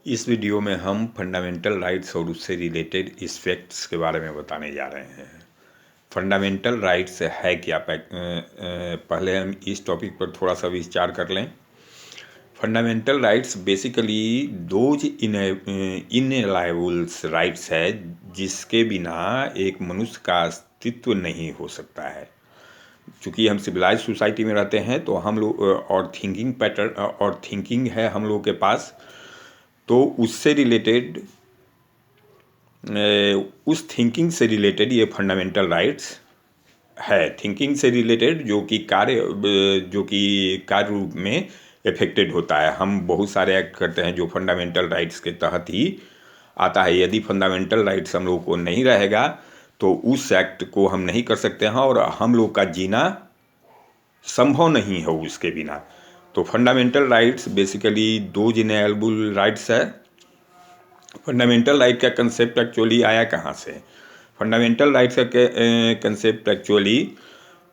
इस वीडियो में हम फंडामेंटल राइट्स और उससे रिलेटेड एस्पेक्ट्स के बारे में बताने जा रहे हैं। फंडामेंटल राइट्स है क्या? पहले हम इस टॉपिक पर थोड़ा सा विचार कर लें। Fundamental rights basically those inalienable rights है जिसके बिना एक मनुष्य का अस्तित्व नहीं हो सकता है। चूँकि हम सिविलाइज सोसाइटी में रहते हैं तो हम लोग और थिंकिंग पैटर्न और थिंकिंग है हम लोगों के पास, तो उससे रिलेटेड उस थिंकिंग से रिलेटेड ये फंडामेंटल राइट्स है। थिंकिंग से रिलेटेड जो कि कार्य रूप में इफेक्टेड होता है। हम बहुत सारे एक्ट करते हैं जो फंडामेंटल राइट्स के तहत ही आता है। यदि फंडामेंटल राइट्स हम लोग को नहीं रहेगा तो उस एक्ट को हम नहीं कर सकते हैं और हम लोग का जीना संभव नहीं है उसके बिना। तो फंडामेंटल राइट्स बेसिकली दो इनएलिजिबल राइट्स है। फंडामेंटल राइट का कंसेप्ट एक्चुअली आया कहाँ से? फंडामेंटल राइट्स का कंसेप्ट एक्चुअली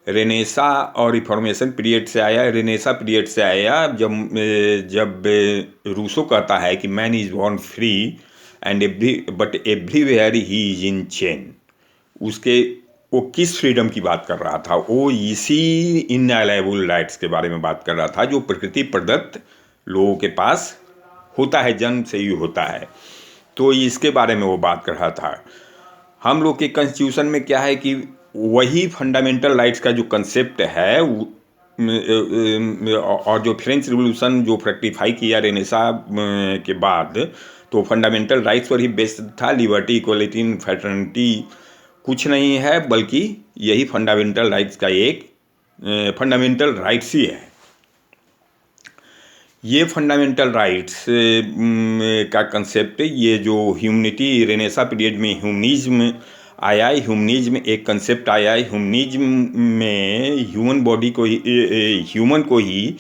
रेनेसा और रिफॉर्मेशन पीरियड से आया। रेनेसा पीरियड से आया जब रूसो कहता है कि man is born free and everywhere he is in chain. उसके वो किस फ्रीडम की बात कर रहा था? वो इसी इनएलिजिबल राइट्स के बारे में बात कर रहा था जो प्रकृति प्रदत्त लोगों के पास होता है, जन्म से ही होता है। तो इसके बारे में वो बात कर रहा था। हम लोग के कॉन्स्टिट्यूशन में क्या है कि वही फंडामेंटल राइट्स का जो कंसेप्ट है और जो फ्रेंच रिवॉल्यूशन जो फ्रैक्टिफाई किया रेनेसा के बाद, तो फंडामेंटल राइट्स पर ही बेस्ड था। लिबर्टी, इक्वलिटी, फ्रेटर्निटी कुछ नहीं है बल्कि यही फंडामेंटल राइट्स का एक फंडामेंटल राइट्स ही है। ये फंडामेंटल राइट्स का कंसेप्ट, ये जो ह्यूमनिटी रेनेसा पीरियड में ह्यूमनिज्म आया, ह्यूमनिज्म एक कंसेप्ट आया। ह्यूमनिज्म में ह्यूमन को ही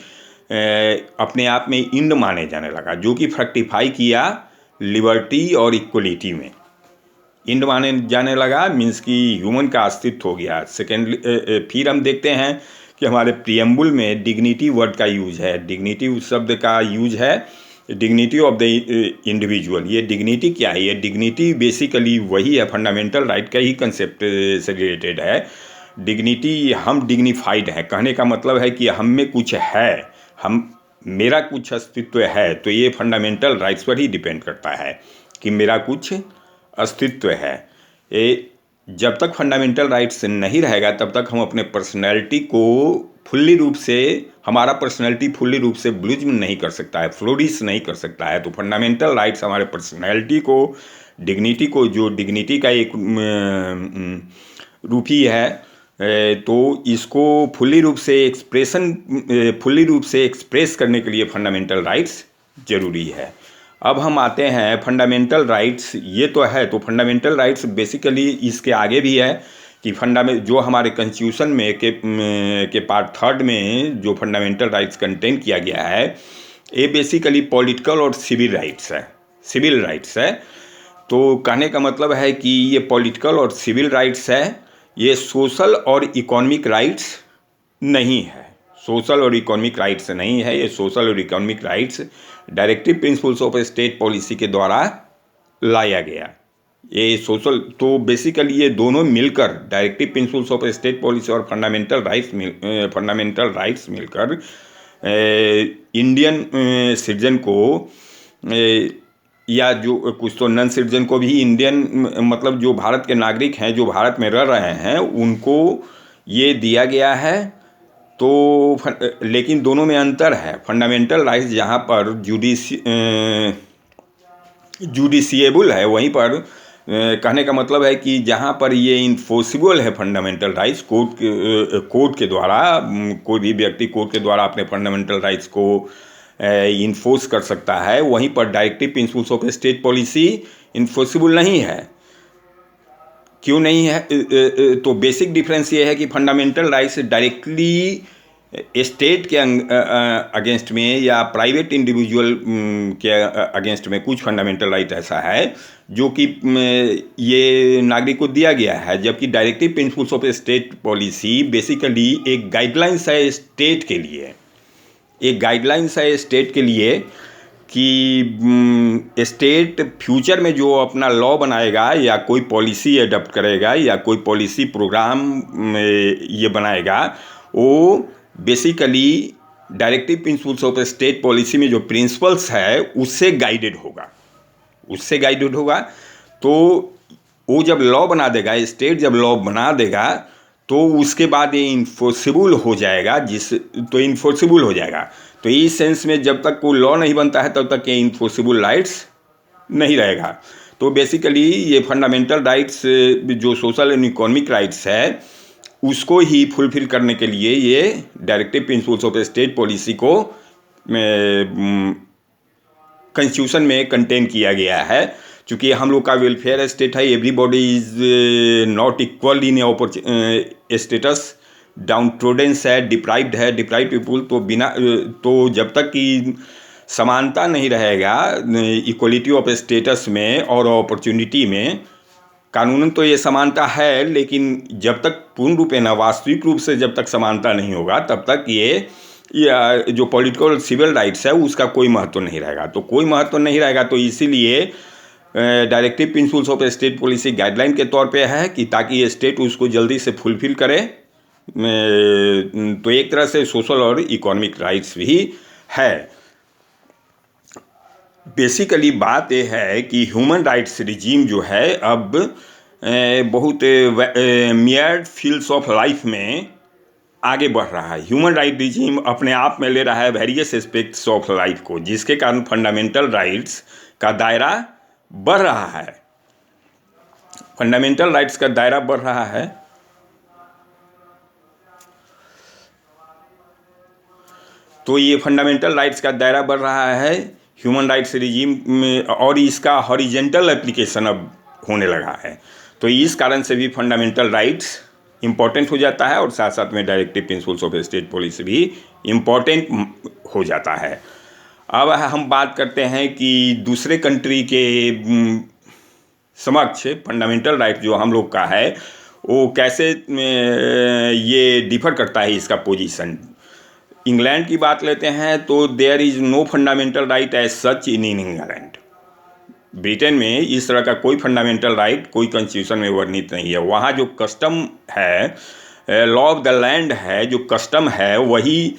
अपने आप में इंड माने जाने लगा, जो कि फ्रैक्टिफाई किया लिबर्टी और इक्वलिटी में। इंड माने जाने लगा मीन्स कि ह्यूमन का अस्तित्व हो गया। सेकेंडली फिर हम देखते हैं कि हमारे प्रियम्बुल में डिग्निटी वर्ड का यूज है। डिग्निटी उस शब्द का यूज है, डिग्निटी ऑफ द इंडिविजुअल। ये डिग्निटी क्या है? ये डिग्निटी बेसिकली वही है, फंडामेंटल राइट का ही कंसेप्ट से रिलेटेड है। डिग्निटी, हम डिग्निफाइड हैं, कहने का मतलब है कि हम में कुछ है, मेरा कुछ अस्तित्व है। तो ये फंडामेंटल राइट्स पर ही डिपेंड करता है कि मेरा कुछ अस्तित्व है। ये जब तक फंडामेंटल राइट्स नहीं रहेगा तब तक हम अपने पर्सनैलिटी को हमारा पर्सनैलिटी फुल्ली रूप से ब्लूम नहीं कर सकता है, फ्लोरिश नहीं कर सकता है। तो फंडामेंटल राइट्स हमारे पर्सनैलिटी को, डिग्निटी को, जो डिग्निटी का एक रूप ही है, तो इसको फुल्ली रूप से एक्सप्रेस करने के लिए फंडामेंटल राइट्स जरूरी है। अब हम आते हैं फंडामेंटल राइट्स, ये तो है। तो फंडामेंटल राइट्स बेसिकली इसके आगे भी है कि जो हमारे कॉन्स्टिट्यूशन में के पार्ट 3 में जो फंडामेंटल राइट्स कंटेन किया गया है, ये बेसिकली पॉलिटिकल और सिविल राइट्स है। तो कहने का मतलब है कि ये पॉलिटिकल और सिविल राइट्स है, ये सोशल और इकोनॉमिक राइट्स नहीं है। सोशल और इकोनॉमिक राइट्स नहीं है। ये सोशल और economic rights directive principles of state policy के द्वारा लाया गया। ये सोशल, तो बेसिकली ये दोनों मिलकर, directive principles of state policy और फंडामेंटल राइट्स मिलकर इंडियन सिटीजन को या जो कुछ तो नॉन सिटीजन को भी, इंडियन मतलब जो भारत के नागरिक हैं, जो भारत में रह रहे हैं, उनको ये दिया गया है। तो लेकिन दोनों में अंतर है। फंडामेंटल राइट्स जहाँ पर जुडिशिएबल है, वहीं पर कहने का मतलब है कि जहाँ पर ये इन्फोर्सिबल है फंडामेंटल राइट्स, कोर्ट के द्वारा, कोई भी व्यक्ति कोर्ट के द्वारा अपने फंडामेंटल राइट्स को इन्फोर्स कर सकता है, वहीं पर directive principles of state policy enforceable नहीं है। क्यों नहीं है? तो बेसिक डिफरेंस ये है कि फंडामेंटल राइट्स डायरेक्टली स्टेट के अगेंस्ट में या प्राइवेट इंडिविजुअल के अगेंस्ट में कुछ फंडामेंटल राइट ऐसा है जो कि ये नागरिक को दिया गया है, जबकि directive principles of state policy basically एक गाइडलाइंस है स्टेट के लिए, कि स्टेट फ्यूचर में जो अपना लॉ बनाएगा या कोई पॉलिसी एडॉप्ट करेगा या कोई पॉलिसी प्रोग्राम ये बनाएगा, वो basically directive principles of state policy में जो प्रिंसिपल्स है उससे गाइडेड होगा। तो वो जब लॉ बना देगा, स्टेट जब लॉ बना देगा तो उसके बाद ये इन्फोर्सिबल हो जाएगा। तो इस सेंस में जब तक कोई लॉ नहीं बनता है तब तक ये इन्फोर्सिबल राइट्स नहीं रहेगा। तो बेसिकली ये फंडामेंटल राइट्स जो सोशल एंड इकोनॉमिक राइट्स है उसको ही फुलफिल करने के लिए ये directive principles of state policy को कॉन्स्टिट्यूशन में कंटेन किया गया है। चूँकि हम लोग का वेलफेयर स्टेट है, everybody is not equal in status, downtrodden है, डिप्राइव्ड पीपुल। तो जब तक कि समानता नहीं रहेगा इक्वलिटी ऑफ स्टेटस में और अपॉर्चुनिटी में, कानूनन तो ये समानता है, लेकिन जब तक पूर्ण रूप ना वास्तविक रूप से जब तक समानता नहीं होगा तब तक ये जो पॉलिटिकल और सिविल राइट्स है उसका कोई महत्व नहीं रहेगा। तो इसीलिए directive principles of state policy guideline के तौर पे है कि ताकि स्टेट उसको जल्दी से फुलफिल करे। तो एक तरह से सोशल और इकोनॉमिक राइट्स भी है। बेसिकली बात यह है कि ह्यूमन राइट्स रिजीम जो है अब बहुत मियर्ड फील्ड्स ऑफ लाइफ में आगे बढ़ रहा है। ह्यूमन राइट रिजीम अपने आप में ले रहा है वेरियस एस्पेक्ट्स ऑफ लाइफ को, जिसके कारण फंडामेंटल राइट्स का दायरा बढ़ रहा है। तो ये फंडामेंटल राइट्स का दायरा बढ़ रहा है ह्यूमन राइट्स रिजीम में, और इसका हॉरिजेंटल एप्लीकेशन अब होने लगा है। तो इस कारण से भी फंडामेंटल राइट्स इम्पॉर्टेंट हो जाता है और साथ साथ में directive principles of state policy भी इम्पॉर्टेंट हो जाता है। अब हम बात करते हैं कि दूसरे कंट्री के समक्ष फंडामेंटल राइट जो हम लोग का है वो कैसे ये डिफर करता है इसका पोजीशन। इंग्लैंड की बात लेते हैं तो there is no fundamental right as such in England. Britain में इस तरह का कोई फंडामेंटल राइट कोई कॉन्स्टिट्यूशन में वर्णित नहीं है। वहाँ जो कस्टम है, लॉ ऑफ द लैंड है, जो कस्टम है वही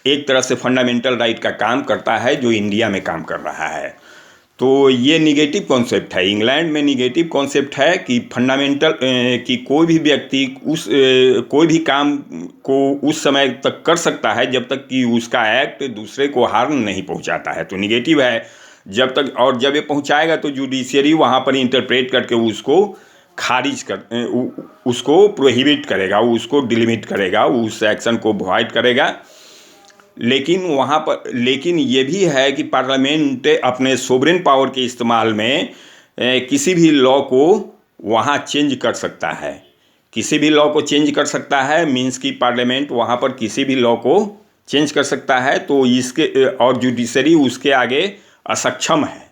एक तरह से फंडामेंटल राइट का काम करता है जो इंडिया में काम कर रहा है। तो ये निगेटिव कॉन्सेप्ट है। इंग्लैंड में निगेटिव कॉन्सेप्ट है कि फंडामेंटल कि कोई भी व्यक्ति कोई भी काम को उस समय तक कर सकता है जब तक कि उसका एक्ट दूसरे को हार्म नहीं पहुंचाता है। तो निगेटिव है जब तक, और जब ये पहुंचाएगा तो जुडिशियरी वहाँ पर इंटरप्रेट करके उसको खारिज कर उसको प्रोहिबिट करेगा, उसको डिलिमिट करेगा, उस एक्शन को वॉइड करेगा। लेकिन ये भी है कि पार्लियामेंट अपने सोवरेन पावर के इस्तेमाल में किसी भी लॉ को वहाँ चेंज कर सकता है। मीन्स कि पार्लियामेंट वहाँ पर किसी भी लॉ को चेंज कर सकता है। तो इसके और जुडिशरी उसके आगे असक्षम है।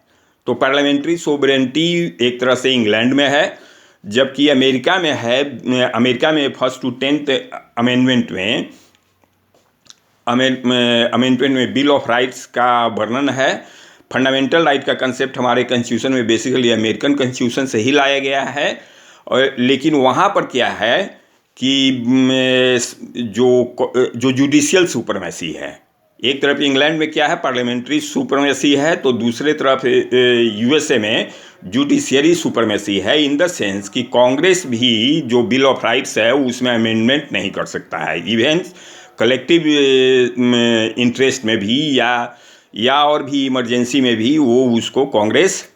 तो पार्लियामेंट्री सोवरेनिटी एक तरह से इंग्लैंड में है, जबकि अमेरिका में है। अमेरिका में 1st to 10th अमेंडमेंट में बिल ऑफ राइट्स का वर्णन है। फंडामेंटल राइट का कंसेप्ट हमारे कॉन्स्टिट्यूशन में बेसिकली अमेरिकन कॉन्स्टिट्यूशन से ही लाया गया है। और लेकिन वहाँ पर क्या है कि जो जुडिशियल सुपरमेसी है, एक तरफ इंग्लैंड में क्या है पार्लियामेंट्री सुपरमेसी है, तो दूसरे तरफ यूएसए में जुडिशियरी सुपरमेसी है। इन द सेंस कि कांग्रेस भी जो बिल ऑफ राइट्स है उसमें अमेंडमेंट नहीं कर सकता है। इवन कलेक्टिव इंटरेस्ट में भी या और भी इमरजेंसी में भी वो उसको कांग्रेस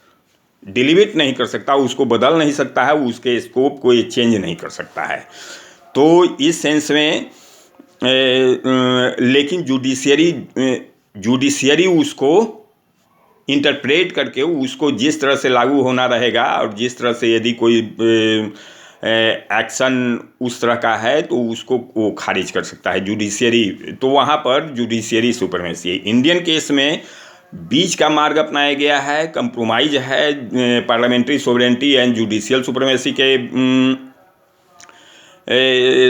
डिलीट नहीं कर सकता, उसको बदल नहीं सकता है, उसके स्कोप को ये चेंज नहीं कर सकता है। तो इस सेंस में लेकिन जुडिशियरी उसको इंटरप्रेट करके उसको जिस तरह से लागू होना रहेगा और जिस तरह से यदि कोई एक्शन उस तरह का है तो उसको वो खारिज कर सकता है जुडिशियरी। तो वहाँ पर जुडिशियरी सुपरमेसी है। इंडियन केस में बीच का मार्ग अपनाया गया है, कंप्रोमाइज है parliamentary sovereignty and judicial supremacy के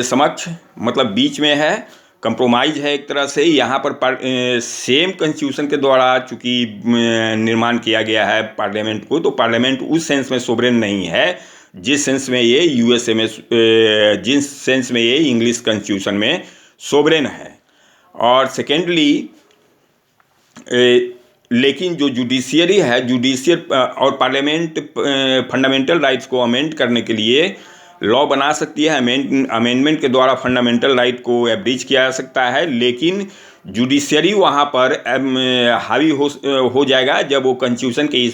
समक्ष, मतलब बीच में है। कंप्रोमाइज है एक तरह से। यहाँ पर सेम कॉन्स्टिट्यूशन के द्वारा चूँकि निर्माण किया गया है पार्लियामेंट को, तो पार्लियामेंट उस सेंस में सोवरेन नहीं है जिस सेंस में ये यूएसए में, जिस सेंस में ये इंग्लिश कॉन्स्टिट्यूशन में सोवरेन है। और सेकेंडली, लेकिन जो जुडिशियरी है, जुडिशियल और पार्लियामेंट फंडामेंटल राइट्स को अमेंड करने के लिए लॉ बना सकती है। अमेंडमेंट के द्वारा फंडामेंटल राइट को एब्रीच किया जा सकता है, लेकिन जुडिशियरी वहाँ पर हावी हो जाएगा जब वो कॉन्स्टिट्यूशन के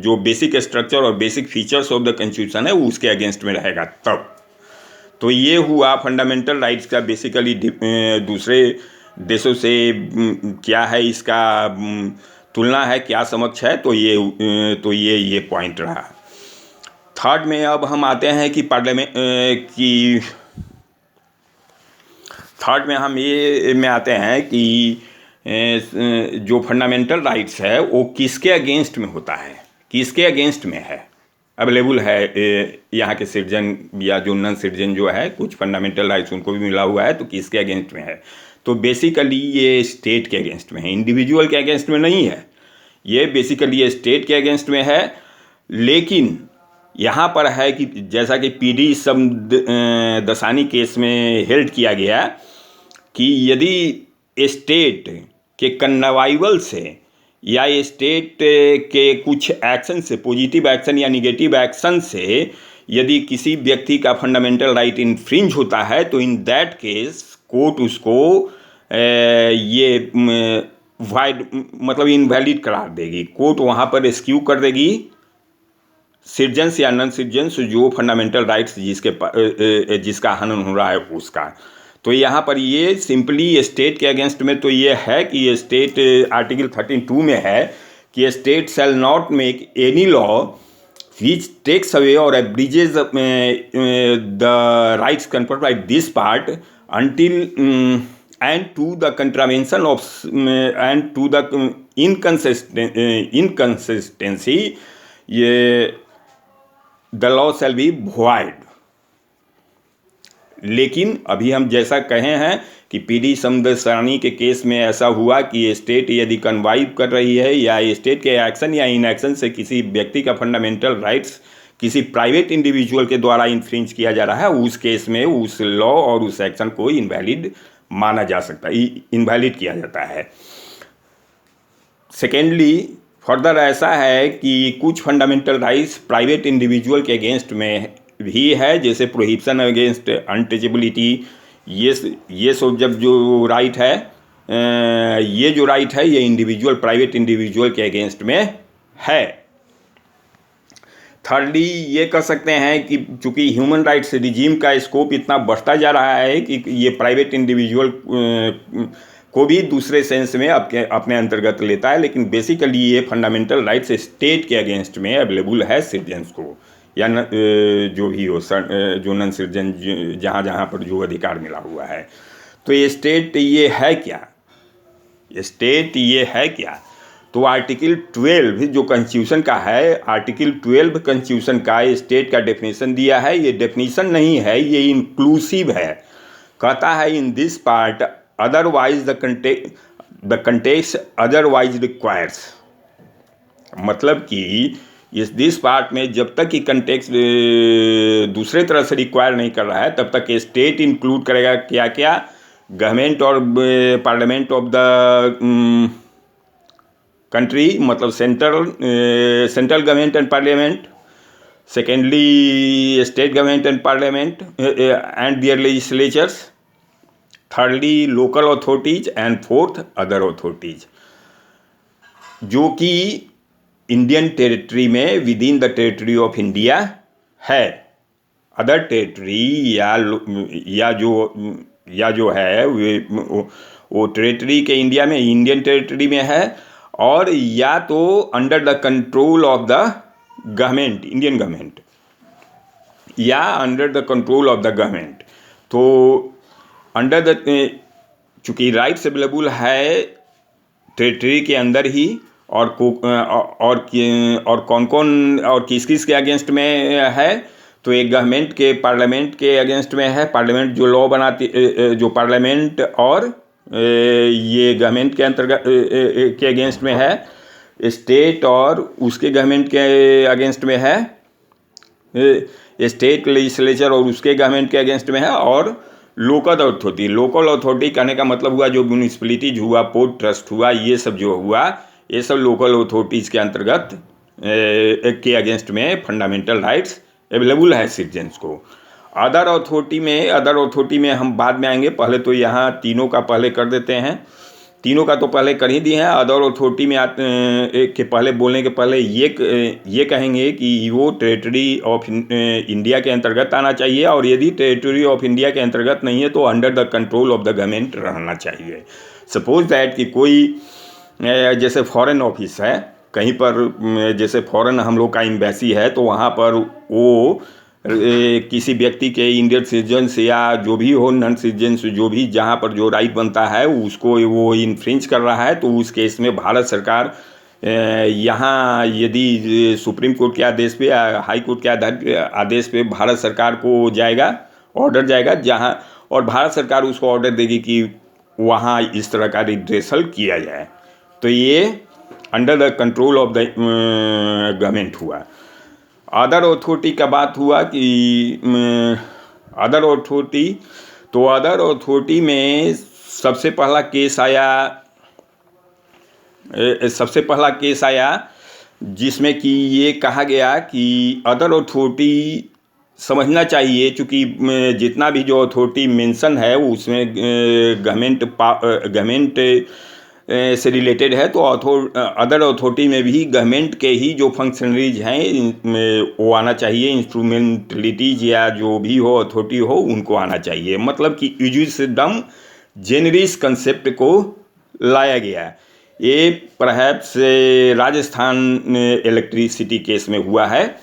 जो बेसिक स्ट्रक्चर और basic features of the constitution है वो उसके अगेंस्ट में रहेगा तब। तो ये हुआ फंडामेंटल राइट्स का बेसिकली दूसरे देशों से क्या है, इसका तुलना है, क्या समक्ष है। तो ये पॉइंट रहा। थर्ड में अब हम आते हैं कि थर्ड में हम ये में आते हैं कि जो फंडामेंटल राइट्स है वो किसके अगेंस्ट में होता है, किसके अगेंस्ट में है, अवेलेबल है यहाँ के सिटीजन या जो नॉन सिटीजन जो है, कुछ फंडामेंटल राइट्स उनको भी मिला हुआ है, तो किसके अगेंस्ट में है। तो बेसिकली ये स्टेट के अगेंस्ट में है, इंडिविजुअल के अगेंस्ट में नहीं है। ये बेसिकली ये स्टेट के अगेंस्ट में है। लेकिन यहाँ पर है कि जैसा कि पीडी समदसानी केस में हेल्ड किया गया कि यदि स्टेट के कन्वाइवल से या स्टेट के कुछ एक्शन से, पॉजिटिव एक्शन या निगेटिव एक्शन से यदि किसी व्यक्ति का फंडामेंटल राइट इन्फ्रिंज होता है, तो इन दैट केस कोर्ट उसको ये वाइड मतलब इनवैलिड करार देगी। कोर्ट वहाँ पर एक्सक्यू कर देगी सिटीजन्स या नॉन सिटीजन्स जो फंडामेंटल राइट्स जिसका हनन हो रहा है उसका। तो यहाँ पर ये सिंपली स्टेट के अगेंस्ट में तो ये है कि ये स्टेट आर्टिकल 13(2) में है कि state shall not make any law which takes away or abridges the rights conferred by this part until and to the contravention of and to the inconsistency the law shall be void। लेकिन अभी हम जैसा कहे हैं कि PD समदसानी के case में ऐसा हुआ कि स्टेट यदि कन्वाइव कर रही है या स्टेट के एक्शन या इनएक्शन से किसी व्यक्ति का फंडामेंटल राइट्स किसी प्राइवेट इंडिविजुअल के द्वारा इन्फ्रिंज किया जा रहा है, उस केस में उस लॉ और उस एक्शन को इनवैलिड माना जा सकता है, इनवैलिड किया जाता है। सेकेंडली, फर्दर ऐसा है कि कुछ फंडामेंटल राइट्स प्राइवेट इंडिविजुअल के अगेंस्ट में भी है, जैसे प्रोहिबिशन अगेंस्ट अनटचेबिलिटी। ये सब जब जो राइट है, ये जो राइट है ये इंडिविजुअल, प्राइवेट इंडिविजुअल के अगेंस्ट में है। थर्डली, ये कह सकते हैं कि चूँकि ह्यूमन राइट्स रिजीम का स्कोप इतना बढ़ता जा रहा है कि ये प्राइवेट इंडिविजुअल को भी दूसरे सेंस में अपने अंतर्गत लेता है, लेकिन बेसिकली ये फंडामेंटल राइट्स स्टेट के अगेंस्ट में अवेलेबल है सिटीजन्स को या जो भी हो, जो नॉन सिटीजन जहाँ पर जो अधिकार मिला हुआ है। तो ये स्टेट ये है क्या, ये स्टेट ये है क्या? तो आर्टिकल 12 जो कॉन्स्टिट्यूशन का है, आर्टिकल 12 कॉन्स्टिट्यूशन का स्टेट का डेफिनेशन दिया है। ये डेफिनेशन नहीं है, ये इंक्लूसिव है। कहता है in this part otherwise the context otherwise requires, मतलब कि इस दिस पार्ट में जब तक कि कंटेक्स्ट दूसरे तरह से रिक्वायर नहीं कर रहा है तब तक स्टेट इंक्लूड करेगा क्या क्या, गवर्नमेंट और पार्लियामेंट ऑफ द कंट्री, मतलब central government and parliament. Secondly, state government and parliament and their legislatures. Thirdly, local authorities and fourth, other authorities, जो कि इंडियन टेरिटरी में within the territory of India है। Other territory या जो है वो territory के इंडिया में, इंडियन टेरिटरी में है, और या तो under the control of the government, Indian government, या under the control of the government. तो अंडर द, चूँकि राइट्स अवेलेबल है टेरिटरी के अंदर ही, और कौन कौन और किस किस के अगेंस्ट में है, तो एक गवर्नमेंट के पार्लियामेंट के अगेंस्ट में है, पार्लियामेंट जो लॉ बनाती, जो पार्लियामेंट और ये गवर्नमेंट के अंतर्गत के अगेंस्ट में है, स्टेट और उसके गवर्नमेंट के अगेंस्ट में है, स्टेट लेजिस्लेचर और उसके गवर्नमेंट के अगेंस्ट में है, और लोकल अथॉरिटी। लोकल अथॉरिटी कहने का मतलब हुआ जो म्यूनिसिपलिटीज हुआ, पोर्ट ट्रस्ट हुआ, ये सब जो हुआ, ये सब लोकल अथॉरिटीज़ के अंतर्गत के अगेंस्ट में फंडामेंटल राइट्स अवेलेबल है सिटीजन्स को। अदर अथॉरिटी में हम बाद में आएंगे, पहले तो यहाँ तीनों का पहले कर देते हैं। तीनों का तो पहले कर ही दिए हैं। अदर अथॉरिटी में के पहले बोलने के पहले ये कहेंगे कि वो टेरिटरी ऑफ इंडिया के अंतर्गत आना चाहिए, और यदि टेरिटरी ऑफ इंडिया के अंतर्गत नहीं है तो under the control of the government रहना चाहिए। सपोज दैट कि कोई जैसे फॉरेन ऑफिस है कहीं पर, जैसे फॉरेन हम लोग का एम्बेसी है, तो वहाँ पर वो किसी व्यक्ति के इंडियन सिटीजन्स या जो भी हो, नॉन सिटीजन्स, जो भी जहाँ पर जो राइट बनता है उसको वो इन्फ्रिंज कर रहा है, तो उस केस में भारत सरकार यहाँ यदि सुप्रीम कोर्ट के आदेश पे या हाई कोर्ट के आदेश पे भारत सरकार को जाएगा, ऑर्डर जाएगा जहाँ, और भारत सरकार उसको ऑर्डर देगी कि वहाँ इस तरह का रिड्रेसल किया जाए। तो ये under the control of the government हुआ। अदर अथॉरिटी का बात हुआ कि अदर अथॉरिटी, तो अदर अथॉरिटी में सबसे पहला केस आया जिसमें कि ये कहा गया कि अदर अथॉरिटी समझना चाहिए, चूँकि जितना भी जो अथॉरिटी मेंशन है उसमें गवर्नमेंट से रिलेटेड है, तो अदर अथॉरिटी में भी गवर्नमेंट के ही जो फंक्शनरीज हैं वो आना चाहिए, इंस्ट्रूमेंटलिटीज या जो भी हो अथॉरिटी हो उनको आना चाहिए। मतलब कि यूजिसडम जेनरिस कंसेप्ट को लाया गया। ये परहैप्स राजस्थान इलेक्ट्रिसिटी केस में हुआ है।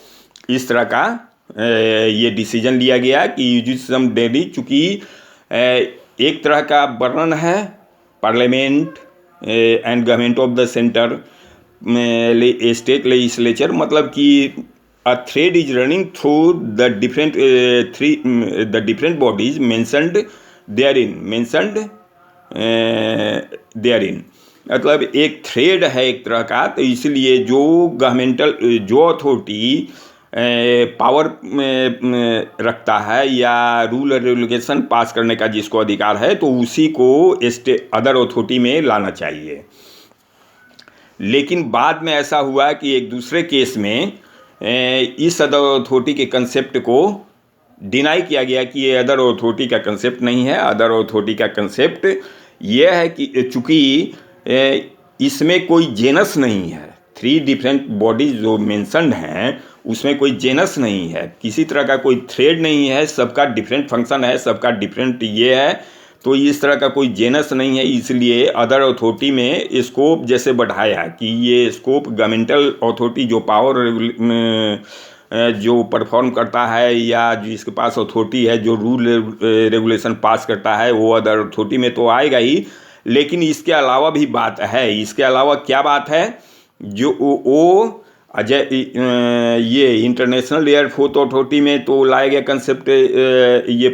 इस तरह का ये डिसीजन लिया गया कि यूजिसडम डेली, चूँकि एक तरह का वर्णन है parliament and government of the centre state legislature, मतलब कि a thread is running through the different bodies mentioned therein, मतलब एक थ्रेड है एक तरह का। तो इसलिए जो गवर्नमेंटल जो अथॉरिटी पावर रखता है या रूल और रेगुलेशन पास करने का जिसको अधिकार है, तो उसी को अदर अथॉरिटी में लाना चाहिए। लेकिन बाद में ऐसा हुआ कि एक दूसरे केस में इस अदर अथॉरिटी के कंसेप्ट को डिनाई किया गया कि ये अदर अथॉरिटी का कंसेप्ट नहीं है। अदर अथॉरिटी का कंसेप्ट ये है कि चूँकि इसमें कोई जेनस नहीं है, 3 डिफरेंट बॉडीज जो मेंशन्ड हैं उसमें कोई जेनस नहीं है, किसी तरह का कोई थ्रेड नहीं है, सबका डिफरेंट फंक्शन है, सबका डिफरेंट ये है, तो इस तरह का कोई जेनस नहीं है। इसलिए अदर अथॉरिटी में स्कोप जैसे बढ़ाया कि ये स्कोप गवर्नमेंटल अथॉरिटी जो पावर जो परफॉर्म करता है या जिसके पास अथॉरिटी है जो रूल रेगुलेशन पास करता है वो अदर अथॉरिटी में तो आएगा ही, लेकिन इसके अलावा भी बात है। इसके अलावा क्या बात है, जो वो ये इंटरनेशनल एयरफोर्स अथॉरिटी में तो लाया गया कंसेप्ट, ये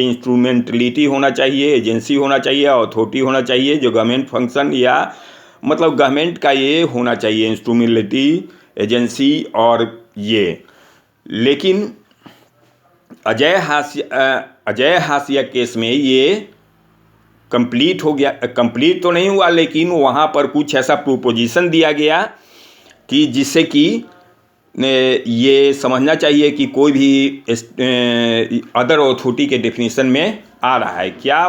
इंस्ट्रूमेंटलिटी होना चाहिए, एजेंसी होना चाहिए, अथॉरिटी होना चाहिए जो गवर्नमेंट फंक्शन या मतलब गवर्नमेंट का ये होना चाहिए, इंस्ट्रूमेंटलिटी, एजेंसी और ये। लेकिन अजय हाशिया केस में ये कंप्लीट हो गया, कंप्लीट तो नहीं हुआ, लेकिन वहाँ पर कुछ ऐसा प्रोपोजिशन दिया गया कि जिससे कि ये समझना चाहिए कि कोई भी अदर अथॉरिटी के डेफिनेशन में आ रहा है। क्या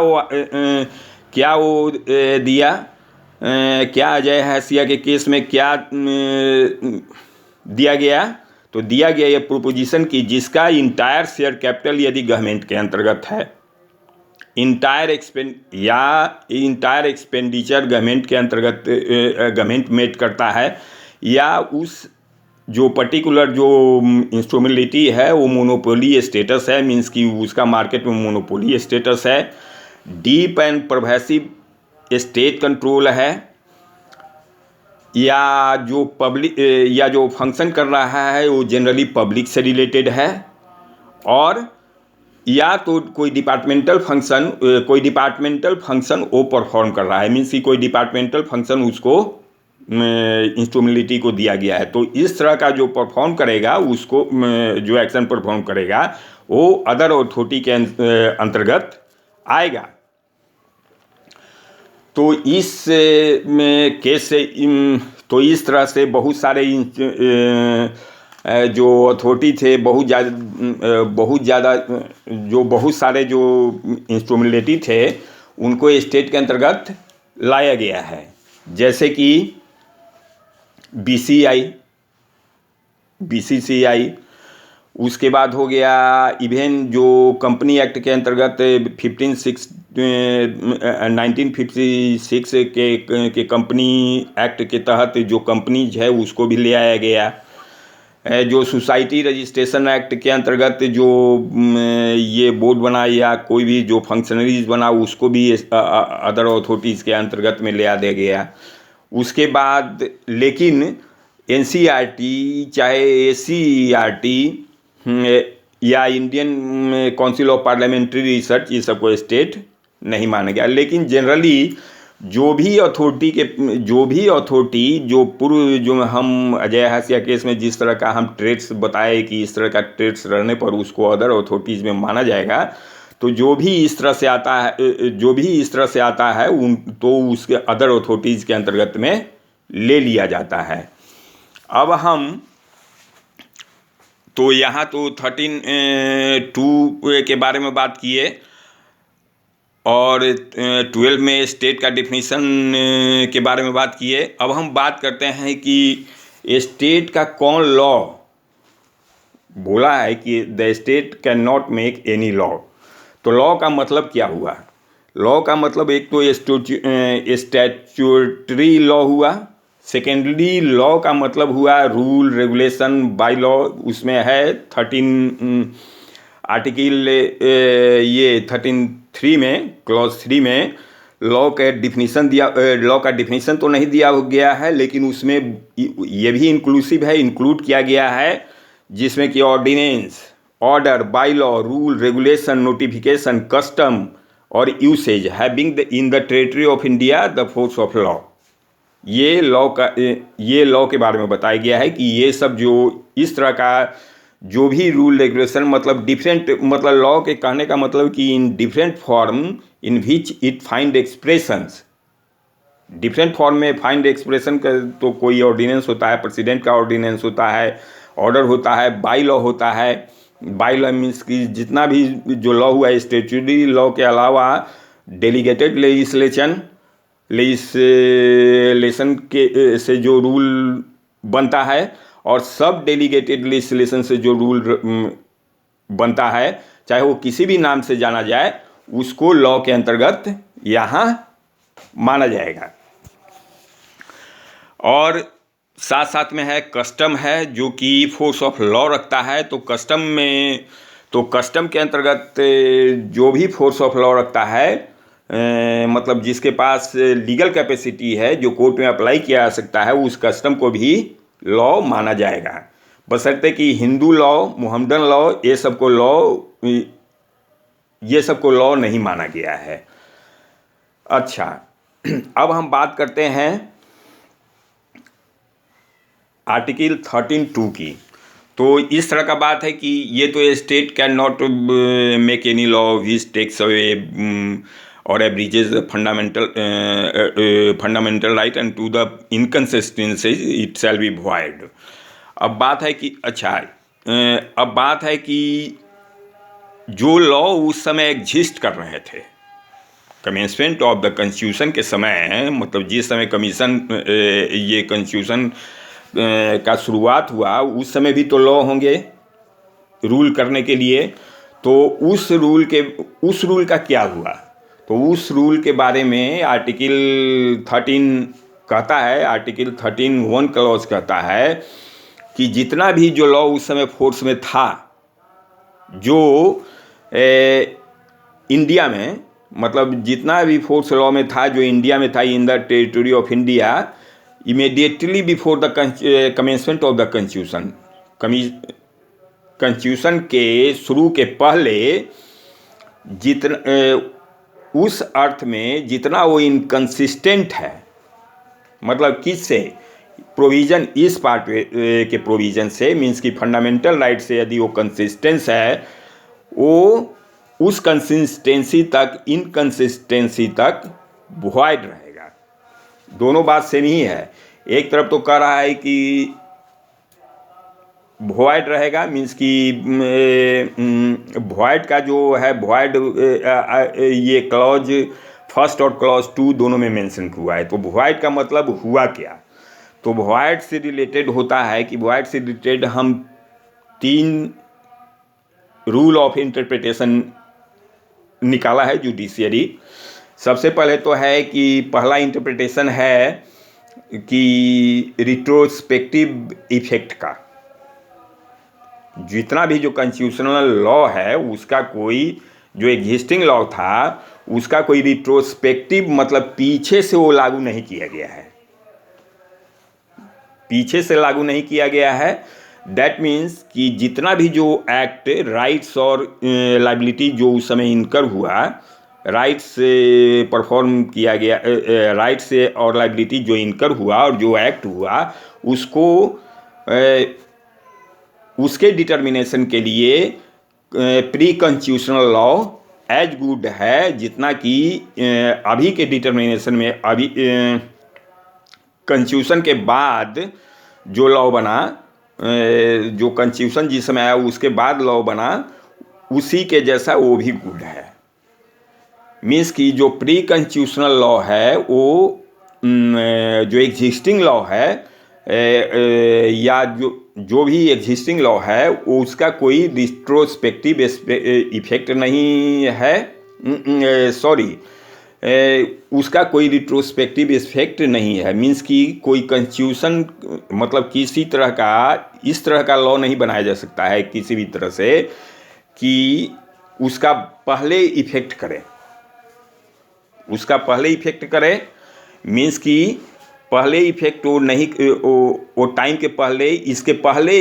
वो दिया, क्या अजय हाशिया के केस में क्या दिया गया, तो दिया गया ये प्रोपोजिशन कि जिसका इंटायर शेयर कैपिटल यदि गवर्नमेंट के अंतर्गत है, इंटायर एक्सपेंडिचर गवर्नमेंट के अंतर्गत गवर्नमेंट मेट करता है, या उस जो पर्टिकुलर जो इंस्ट्रूमेंटलिटी है वो मोनोपोली स्टेटस है, मीन्स कि उसका मार्केट में मोनोपोली स्टेटस है, deep and pervasive state control है, या जो पब्लिक या जो फंक्शन कर रहा है वो जनरली पब्लिक से रिलेटेड है, और या तो कोई डिपार्टमेंटल फंक्शन वो परफॉर्म कर रहा है, मीन्स कि कोई डिपार्टमेंटल फंक्शन उसको इंस्ट्रूमेंटली को दिया गया है, तो इस तरह का जो परफॉर्म करेगा उसको जो एक्शन परफॉर्म करेगा वो अदर अथॉरिटी के अंतर्गत आएगा। तो इस में केस से तो इस तरह से बहुत सारे जो अथॉरिटी थे, बहुत ज़्यादा जो बहुत सारे जो इंस्ट्रूमेंटलिटी थे उनको स्टेट के अंतर्गत लाया गया है, जैसे कि BCCI, उसके बाद हो गया इवन जो कंपनी एक्ट के अंतर्गत 1956 के कंपनी एक्ट के तहत जो कंपनीज है उसको भी ले आया गया। जो सोसाइटी रजिस्ट्रेशन एक्ट के अंतर्गत जो ये बोर्ड बना या कोई भी जो फंक्शनरीज बना उसको भी अदर अथॉरिटीज़ के अंतर्गत में ले आ दिया गया। उसके बाद लेकिन NCERT चाहे SCERT या Indian council of parliamentary research ये सबको स्टेट नहीं माना गया। लेकिन जनरली जो भी अथॉरिटी जो पूर्व जो हम अजय हाशिया केस में जिस तरह का हम ट्रेड्स बताए कि इस तरह का ट्रेड्स रहने पर उसको अदर अथॉरिटीज़ में माना जाएगा, तो जो भी इस तरह से आता है उन तो उसके अदर अथॉरिटीज़ के अंतर्गत में ले लिया जाता है। अब हम तो यहाँ तो 13(2) के बारे में बात किए, और 12 में स्टेट का डिफिनीशन के बारे में बात किए। अब हम बात करते हैं कि स्टेट का कौन लॉ बोला है कि the state can not make any law. तो लॉ का मतलब क्या हुआ? लॉ का मतलब एक तो स्टैट्यूटरी लॉ हुआ, सेकेंडली लॉ का मतलब हुआ रूल रेगुलेशन बाय लॉ। उसमें है 13 आर्टिकल ये 13(3) में क्लॉज 3 में लॉ का डिफिनीशन तो नहीं दिया गया है, लेकिन उसमें ये भी इंक्लूड किया गया है, जिसमें कि ordinance, order, by law, rule, regulation, notification, custom और usage having in the territory of India the force of law. ये लॉ के बारे में बताया गया है कि ये सब जो इस तरह का जो भी रूल रेगुलेशन मतलब लॉ के कहने का मतलब कि in different form in which it find expressions, different form में फाइंड एक्सप्रेशन का तो कोई ऑर्डिनेंस होता है, प्रेसिडेंट का ऑर्डिनेंस होता है, ऑर्डर होता है, बाय लॉ होता है। बाय लॉ मीन्स कि जितना भी जो लॉ हुआ है स्टैट्यूटरी लॉ के अलावा डेलीगेटेड लेजिस्लेशन के से जो रूल बनता है, और सब डेलीगेटेड लेजिस्लेशन से जो रूल बनता है, चाहे वो किसी भी नाम से जाना जाए, उसको लॉ के अंतर्गत यहाँ माना जाएगा। और साथ साथ में है कस्टम है, जो कि फोर्स ऑफ लॉ रखता है। तो कस्टम के अंतर्गत जो भी फोर्स ऑफ लॉ रखता है, मतलब जिसके पास लीगल कैपेसिटी है, जो कोर्ट में अप्लाई किया जा सकता है, उस कस्टम को भी लॉ माना जाएगा, बशर्ते कि हिंदू लॉ, मुहम्मदन लॉ ये सबको लॉ नहीं माना गया है। अच्छा, अब हम बात करते हैं आर्टिकल 13(2) की। तो इस तरह का बात है कि ये तो state can not make any law which takes away और abridges fundamental right and to the inconsistencies it shall be void. अब बात है कि जो लॉ उस समय एग्जिस्ट कर रहे थे, कमेंसमेंट ऑफ द कॉन्स्टिट्यूशन के समय, मतलब जिस समय ये कॉन्स्टिट्यूशन का शुरुआत हुआ, उस समय भी तो लॉ होंगे रूल करने के लिए। तो उस रूल का क्या हुआ? तो उस रूल के बारे में आर्टिकल 13 कहता है, आर्टिकल 13(1) क्लॉज कहता है कि जितना भी जो लॉ उस समय फोर्स में था, जो इंडिया में, मतलब जितना भी फोर्स लॉ में था जो इंडिया में था, इन the territory of India, immediately before the commencement of the constitution के शुरू के पहले जितना उस अर्थ में जितना वो इनकंसिस्टेंट है, मतलब किससे, प्रोविज़न इस पार्ट के प्रोविज़न से, मीन्स की फंडामेंटल राइट से यदि वो कंसिस्टेंस है, वो उस कंसिस्टेंसी तक, इनकंसिस्टेंसी तक वॉइड रहेगा। दोनों बात सेम ही है। एक तरफ तो कह रहा है कि वॉइड रहेगा, मीन्स कि वॉइड का जो है, वॉइड ये क्लॉज फर्स्ट और क्लॉज 2 दोनों में मेंशन हुआ है। तो वॉइड का मतलब हुआ क्या, तो वॉइड से रिलेटेड होता है कि वॉइड से रिलेटेड हम 3 रूल ऑफ इंटरप्रिटेशन निकाला है जुडिशियरी। सबसे पहले तो है कि पहला इंटरप्रिटेशन है कि रिट्रोस्पेक्टिव इफेक्ट का, जितना भी जो कॉन्स्टिट्यूशनल लॉ है उसका कोई, जो एग्जिस्टिंग लॉ था उसका कोई रिट्रोस्पेक्टिव मतलब पीछे से वो लागू नहीं किया गया है, पीछे से लागू नहीं किया गया है। दैट मीन्स कि जितना भी जो एक्ट, राइट्स और लाइबिलिटी जो उस समय इनकर हुआ, राइट्स परफॉर्म किया गया, राइट्स और लाइबिलिटी जो इनकर हुआ और जो एक्ट हुआ उसको उसके डिटर्मिनेशन के लिए pre constitutional law as good है जितना कि अभी के डिटर्मिनेशन में, अभी कॉन्स्टिट्यूशन के बाद जो लॉ बना, जो कॉन्स्टिट्यूशन जिस समय आया उसके बाद लॉ बना, उसी के जैसा वो भी गुड है। मीन्स कि जो प्री कॉन्स्टिट्यूशनल लॉ है वो जो एग्जिस्टिंग लॉ है, या जो भी एग्जिस्टिंग लॉ है उसका कोई रिट्रोस्पेक्टिव इफेक्ट नहीं है, उसका कोई रिट्रोस्पेक्टिव इफेक्ट नहीं है। मीन्स कि कोई कॉन्स्टिट्यूशन मतलब किसी तरह का, इस तरह का लॉ नहीं बनाया जा सकता है किसी भी तरह से कि उसका पहले इफेक्ट करे, उसका पहले इफेक्ट करे। मीन्स कि पहले इफेक्ट वो नहीं, वो टाइम के पहले, इसके पहले,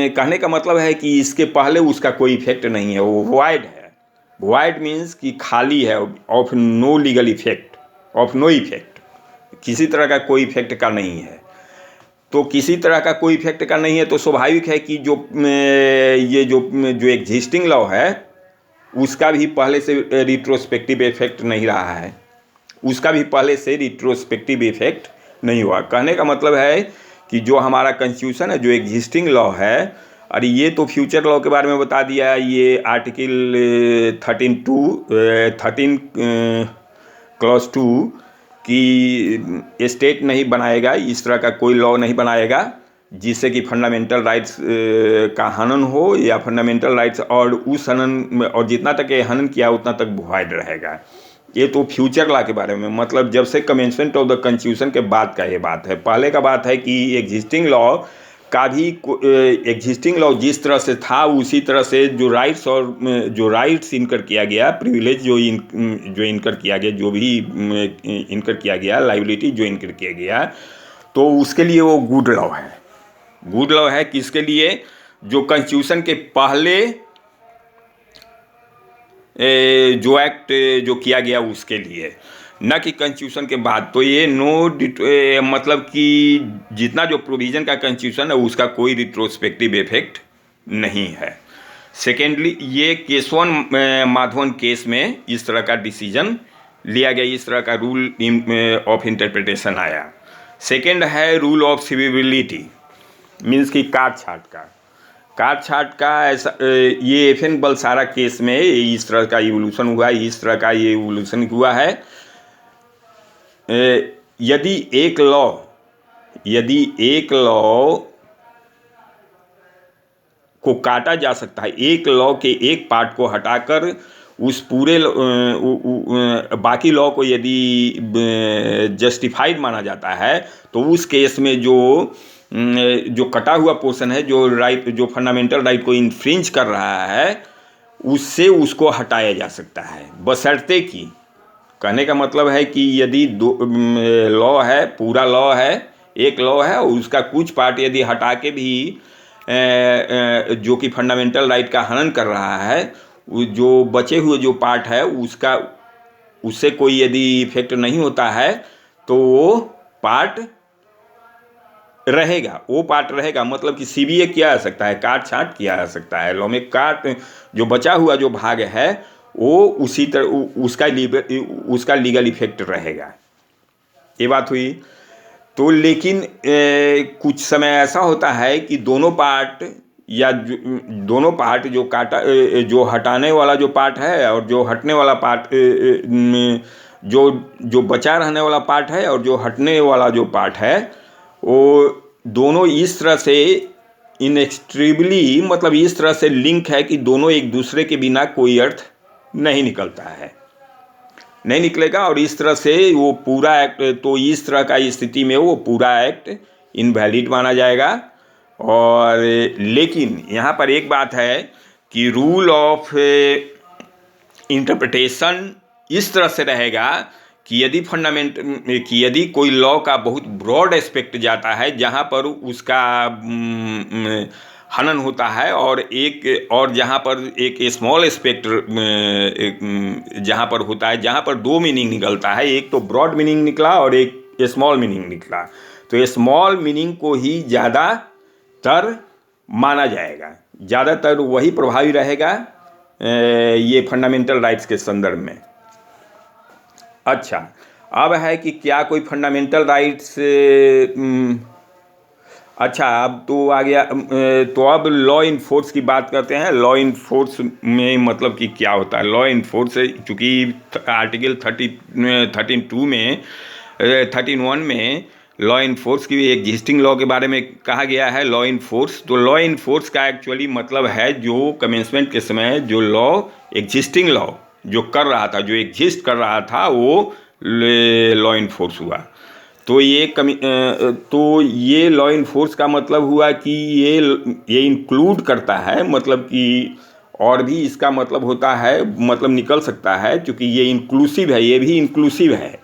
कहने का मतलब है कि इसके पहले उसका कोई इफेक्ट नहीं है, वो वॉइड है। वॉइड मीन्स कि खाली है, of no legal effect, of no effect, किसी तरह का कोई इफेक्ट का नहीं है। तो किसी तरह का कोई इफेक्ट का नहीं है तो स्वाभाविक है कि जो ये जो एग्जिस्टिंग लॉ है उसका भी पहले से रिट्रोस्पेक्टिव इफेक्ट नहीं रहा है, उसका भी पहले से रिट्रोस्पेक्टिव इफेक्ट नहीं हुआ। कहने का मतलब है कि जो हमारा कॉन्स्टिट्यूशन है, जो एग्जिस्टिंग लॉ है, और ये तो फ्यूचर लॉ के बारे में बता दिया है, ये आर्टिकल 13 क्लॉज 2 कि स्टेट नहीं बनाएगा, इस तरह का कोई लॉ नहीं बनाएगा जिससे कि फंडामेंटल राइट्स का हनन हो, या फंडामेंटल राइट्स और उस हनन, और जितना तक ये हनन किया उतना तक वॉइड रहेगा। ये तो फ्यूचर लॉ के बारे में, मतलब जब से कमेंसमेंट ऑफ द कॉन्स्टिट्यूशन के बाद का ये बात है। पहले का बात है कि एग्जिस्टिंग लॉ का भी, एग्जिस्टिंग लॉ जिस तरह से था उसी तरह से जो राइट्स और जो राइट्स इनकर किया गया, प्रिविलेज जो इनकर किया गया, जो भी इनकर किया गया, लाइबिलिटी जो इनकर किया गया, तो उसके लिए वो गुड लॉ है। गुड लॉ है किसके लिए, जो कॉन्स्टिट्यूशन के पहले जो एक्ट जो किया गया उसके लिए, न कि कॉन्स्टिट्यूशन के बाद। तो ये मतलब कि जितना जो प्रोविज़न का कॉन्स्टिट्यूशन है उसका कोई रिट्रोस्पेक्टिव इफेक्ट नहीं है। सेकेंडली, ये केशवन माधवन केस में इस तरह का डिसीजन लिया गया, इस तरह का रूल ऑफ इंटरप्रिटेशन आया। सेकेंड है रूल ऑफ सिविलिटी, मीन्स की काट छाट का ऐसा, ये FN बलसारा केस में इस तरह का इवोल्यूशन हुआ, इस तरह का ये इवोल्यूशन हुआ है। यदि एक लॉ को काटा जा सकता है, एक लॉ के एक पार्ट को हटाकर उस पूरे बाकी लॉ को यदि जस्टिफाइड माना जाता है, तो उस केस में जो कटा हुआ पोर्शन है, जो फंडामेंटल राइट को इन्फ्रिंज कर रहा है, उससे उसको हटाया जा सकता है, बशर्ते कि, कहने का मतलब है कि यदि लॉ है, पूरा लॉ है, एक लॉ है और उसका कुछ पार्ट यदि हटा के भी जो कि फंडामेंटल राइट का हनन कर रहा है, जो बचे हुए जो पार्ट है उससे कोई यदि इफेक्ट नहीं होता है तो वो पार्ट रहेगा। मतलब कि सीबीए किया जा सकता है, काट छांट किया जा सकता है। लॉ में काट जो बचा हुआ जो भाग है वो उसी तरह उसका लीगल इफेक्ट रहेगा। ये बात हुई। तो लेकिन कुछ समय ऐसा होता है कि दोनों पार्ट जो हटाने वाला जो पार्ट है और जो हटने वाला पार्ट, जो बचा रहने वाला पार्ट है और जो हटने वाला जो पार्ट है, वो दोनों इस तरह से इनएक्सट्रीबली, मतलब इस तरह से लिंक है कि दोनों एक दूसरे के बिना कोई अर्थ नहीं निकलेगा। और इस तरह से वो पूरा एक्ट, तो इस तरह का स्थिति में वो पूरा एक्ट इनवैलिड माना जाएगा। और लेकिन यहाँ पर एक बात है कि रूल ऑफ इंटरप्रिटेशन इस तरह से रहेगा कि यदि कोई लॉ का बहुत ब्रॉड एस्पेक्ट जाता है जहाँ पर उसका हनन होता है, और जहाँ पर एक स्मॉल एस्पेक्ट जहाँ पर होता है, जहाँ पर दो मीनिंग निकलता है, एक तो ब्रॉड मीनिंग निकला और एक स्मॉल मीनिंग निकला, तो स्मॉल मीनिंग को ही ज़्यादातर माना जाएगा, ज़्यादातर वही प्रभावी रहेगा ये फंडामेंटल राइट्स के संदर्भ में। अच्छा, अब है कि क्या कोई फंडामेंटल राइट्स, अच्छा अब तो आ गया, तो अब लॉ इन फोर्स की बात करते हैं। लॉ इन फोर्स में मतलब कि क्या होता है? लॉ इन फोर्स चूँकि आर्टिकल 13(1) में लॉ इन फोर्स की एग्जिस्टिंग लॉ के बारे में कहा गया है। लॉ इन फोर्स, तो लॉ इन फोर्स का एक्चुअली मतलब है जो कमेंसमेंट के समय जो एग्जिस्टिंग लॉ जो कर रहा था, जो एग्जिस्ट कर रहा था, वो लॉ इन फोर्स हुआ। तो ये लॉ इन फोर्स का मतलब हुआ कि ये इंक्लूड करता है, मतलब कि और भी इसका मतलब होता है, मतलब निकल सकता है, क्योंकि ये इंक्लूसिव है, ये भी इंक्लूसिव है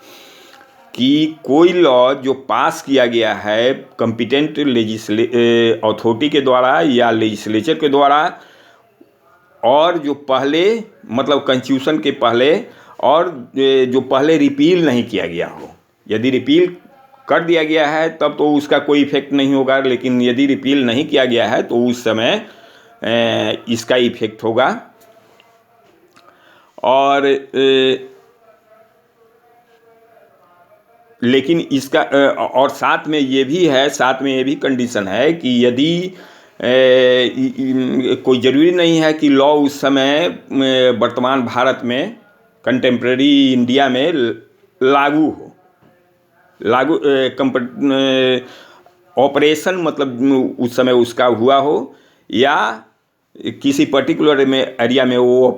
कि कोई लॉ जो पास किया गया है कॉम्पिटेंट अथॉरिटी के द्वारा या लेजिस्लेचर के द्वारा, और जो पहले मतलब कॉन्स्टिट्यूशन के पहले, और जो पहले रिपील नहीं किया गया हो। यदि रिपील कर दिया गया है तब तो उसका कोई इफेक्ट नहीं होगा, लेकिन यदि रिपील नहीं किया गया है तो उस समय इसका इफेक्ट होगा। और लेकिन इसका और साथ में ये भी कंडीशन है कि यदि कोई ज़रूरी नहीं है कि लॉ उस समय वर्तमान भारत में, कंटेम्प्रेरी इंडिया में लागू ऑपरेशन, मतलब उस समय उसका हुआ हो, या किसी पर्टिकुलर में एरिया में वो